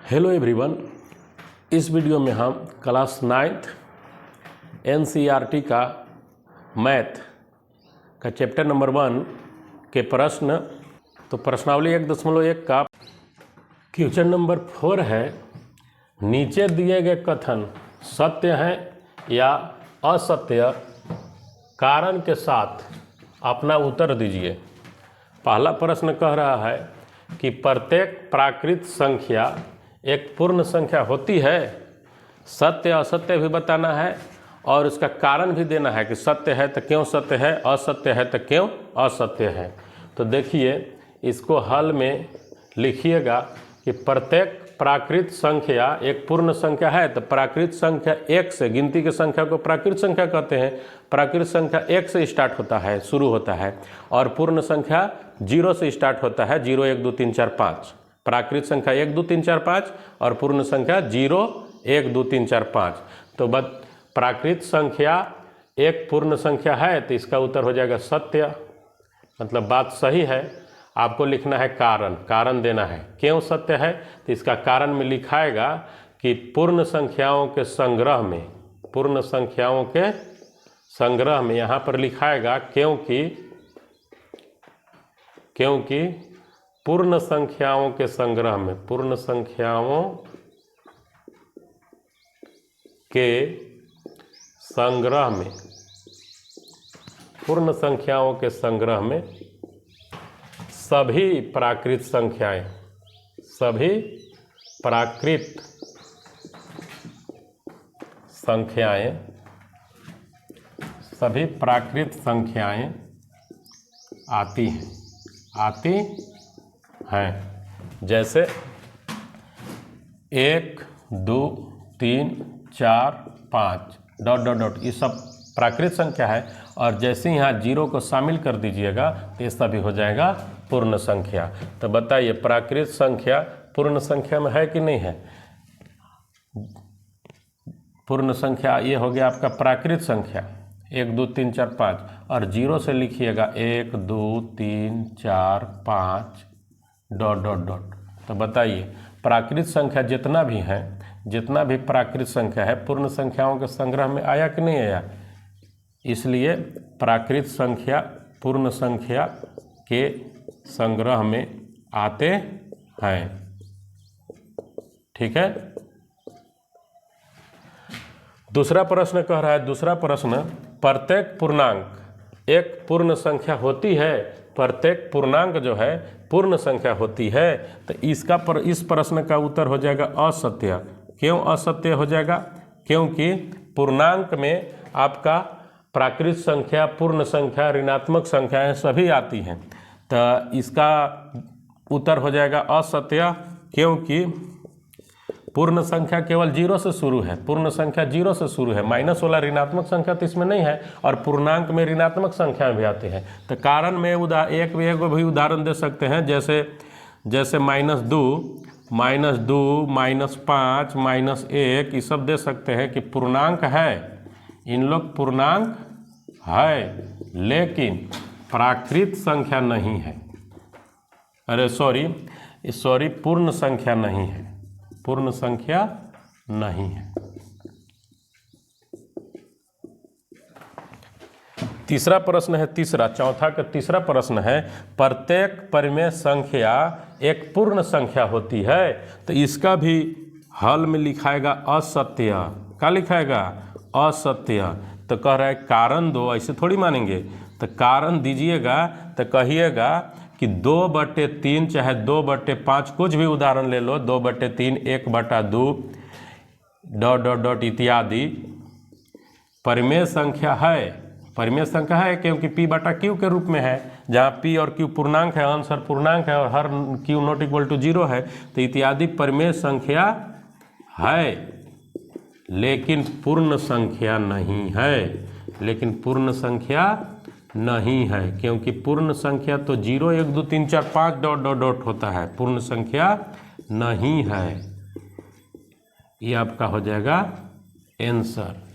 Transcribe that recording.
Hello everyone, इस video में हम क्लास 9th NCERT का मैथ का चैप्टर नंबर 1 के प्रश्न तो प्रश्नावली 1.1 का क्वेश्चन नंबर 4 है। नीचे दिए गए कथन सत्य हैं या असत्य, कारण के साथ अपना उत्तर दीजिए। पहला प्रश्न कह रहा है कि प्रत्येक प्राकृत संख्या एक पूर्ण संख्या होती है। सत्य असत्य भी बताना है और इसका कारण भी देना है कि सत्य है तो क्यों सत्य है, असत्य है तो क्यों असत्य है। तो देखिए, इसको हल में लिखिएगा कि प्रत्येक प्राकृत संख्या एक पूर्ण संख्या है। तो प्राकृत संख्या एक से, गिनती की संख्या को प्राकृत संख्या कहते हैं। प्राकृत संख्या एक से स्टार्ट होता है, शुरू होता है, और पूर्ण संख्या 0 से स्टार्ट होता है। 0 1 2 3 4 5। प्राकृत संख्या 1 2 3 4 5 और पूर्ण संख्या 0 1 2 3 4 5। तो प्राकृत संख्या एक पूर्ण संख्या है, तो इसका उत्तर हो जाएगा सत्य, मतलब बात सही है। आपको लिखना है कारण, कारण देना है क्यों सत्य है। तो इसका कारण में लिखाएगा कि पूर्ण संख्याओं के संग्रह में, पूर्ण संख्याओं के संग्रह में यहाँ पर लिखाएगा क्योंकि पूर्ण संख्याओं के संग्रह में, पूर्ण संख्याओं के संग्रह में, पूर्ण संख्याओं के संग्रह में सभी प्राकृत संख्याएं, सभी प्राकृत संख्याएं, सभी प्राकृत संख्याएं आती हैं। जैसे 1 2 3 4 5 ... ये सब प्राकृत संख्या है। और जैसे यहाँ 0 को शामिल कर दीजिएगा तो ये सभी हो जाएगा पूर्ण संख्या। तो बताइए, प्राकृत संख्या पूर्ण संख्या में है कि नहीं है? पूर्ण संख्या ये हो गया आपका प्राकृत संख्या 1 2 3 4 5, और 0 से लिखिएगा 1 2 3 4 5 ... तो बताइए, प्राकृत संख्या जितना भी है, जितना भी प्राकृत संख्या है पूर्ण संख्याओं के संग्रह में आया कि नहीं आया? इसलिए प्राकृत संख्या पूर्ण संख्या के संग्रह में आते हैं। ठीक है। दूसरा प्रश्न कह रहा है, दूसरा प्रश्न, प्रत्येक पूर्णांक एक पूर्ण संख्या होती है। प्रत्येक पूर्णांक जो है पूर्ण संख्या होती है। तो इस प्रश्न का उत्तर हो जाएगा असत्य। क्यों असत्य हो जाएगा? क्योंकि पूर्णांक में आपका प्राकृत संख्या, पूर्ण संख्या, ऋणात्मक संख्याएं सभी आती हैं। तो इसका उत्तर हो जाएगा असत्य, क्योंकि पूर्ण संख्या केवल 0 से शुरू है। पूर्ण संख्या 0 से शुरू है, माइनस वाला ऋणात्मक संख्या तो इसमें नहीं है। और पूर्णांक में ऋणात्मक संख्या भी आते हैं। तो कारण में एक भी उदाहरण दे सकते हैं। जैसे -2, -5, -1, ये सब दे सकते हैं कि पूर्णांक है। इन लोग पूर्णांक है, लेकिन प्राकृत संख्या नहीं है। अरे सॉरी, पूर्ण संख्या नहीं है, पूर्ण संख्या नहीं है। तीसरा प्रश्न है, चौथा का तीसरा प्रश्न है, प्रत्येक परिमेय संख्या एक पूर्ण संख्या होती है। तो इसका भी हल में लिखाएगा असत्य। क्या लिखाएगा? असत्य। तो कह रहा है कारण दो, ऐसे थोड़ी मानेंगे। तो कारण दीजिएगा तो कहिएगा कि 2/3 चाहे 2/5, कुछ भी उदाहरण ले लो, 2/3, 1/2 ... इत्यादि परिमेय संख्या है। परिमेय संख्या है क्योंकि P/Q के रूप में है, जहाँ P और Q पूर्णांक है, आंसर पूर्णांक है, और हर Q ≠ 0 है। तो इत्यादि परिमेय संख्या है, लेकिन पूर्ण संख्या नहीं है। लेकिन पूर्ण संख्या नहीं है, क्योंकि पूर्ण संख्या तो 0 1 2 3 4 5 ... होता है, पूर्ण संख्या नहीं है। ये आपका हो जाएगा आंसर।